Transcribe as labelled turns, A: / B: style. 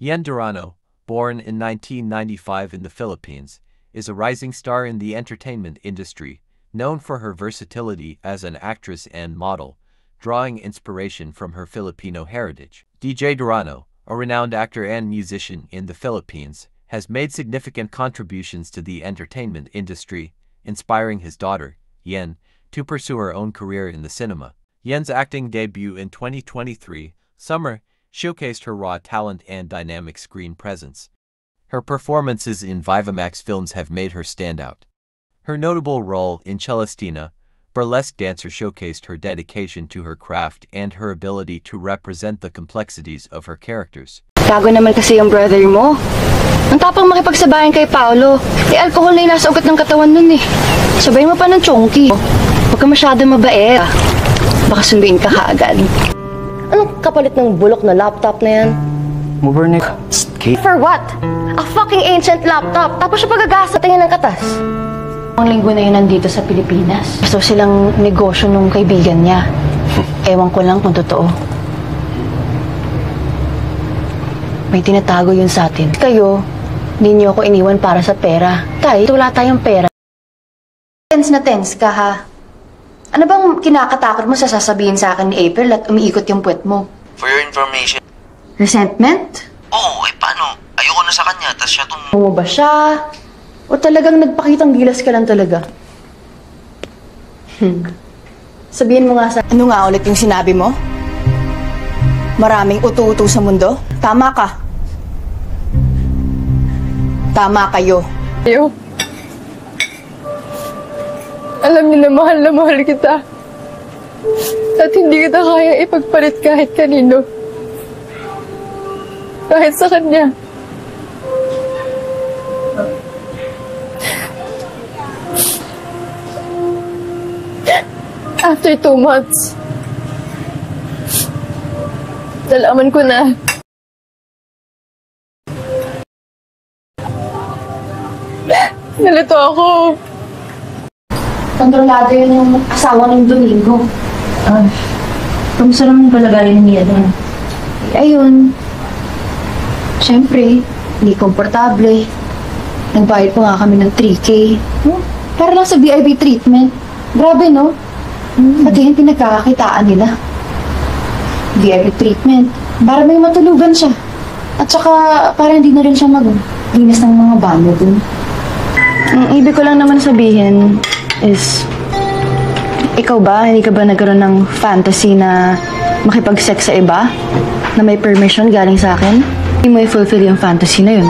A: Yen Durano, born in 1995 in the Philippines, is a rising star in the entertainment industry, known for her versatility as an actress and model, drawing inspiration from her Filipino heritage. DJ Durano, a renowned actor and musician in the Philippines, has made significant contributions to the entertainment industry, inspiring his daughter, Yen, to pursue her own career in the cinema. Yen's acting debut in 2023, Summer, showcased her raw talent and dynamic screen presence. Her performances in Vivamax films have made her stand out. Her notable role in Celestina, Burlesque Dancer, showcased her dedication to her craft and her ability to represent the complexities of her characters.
B: Gago naman kasi yung brother mo. Ang tapang makipagsabayan kay Paolo. Alcohol na yung nasa ugat ng katawan nun eh. Sabay mo pa ng chonky. Huwag ka masyado mabait. Baka sunduin ka kaagad. Anong kapalit ng bulok na laptop na yan?
C: Mover Nick.
B: For what? A fucking ancient laptop. Tapos siya pagagasa tingin ng katas. Ang linggo na yun nandito sa Pilipinas. Gusto silang negosyo nung kaibigan niya. Ewan ko lang kung totoo. May tinatago yun sa atin. Kayo, hindi niyo ako iniwan para sa pera. Kahit wala tayong pera. Tense na tense ka ha. Ano bang kinakatakot mo sa sasabihin sa akin ni April at umiikot yung puwet mo?
D: For your information.
B: Resentment?
D: Oo, paano? Ayoko na sa kanya, tas siya
B: Mo ba siya? O talagang nagpakitang gilas ka lang talaga? Sabihin mo nga sa... Ano nga ulit yung sinabi mo? Maraming utu-utu sa mundo? Tama ka. Tama kayo.
E: Ayo. Alam niyo na mahal kita. At hindi kita kaya ipagpalit kahit kanino. Kahit sa kanya. After 2 months, nalaman ko na nalito ako.
B: Kontrolado yun yung asawa ng Domingo.
F: Kamusta naman palagayan niya doon?
B: Ayun. Siyempre, hindi komportable. Nagbayad pa nga kami ng 3K. Para lang sa VIP treatment. Grabe, no? Pati yung pinagkakakitaan nila. VIP treatment. Para may matulugan siya. At saka, para hindi na rin siya mag-linis ng mga banyo dun. Ang ibig ko lang naman sabihin is, ikaw ba, hindi ka ba nagkaroon ng fantasy na makipag-sex sa iba? Na may permission galing sa akin? Hindi mo i-fulfill yung fantasy na yun.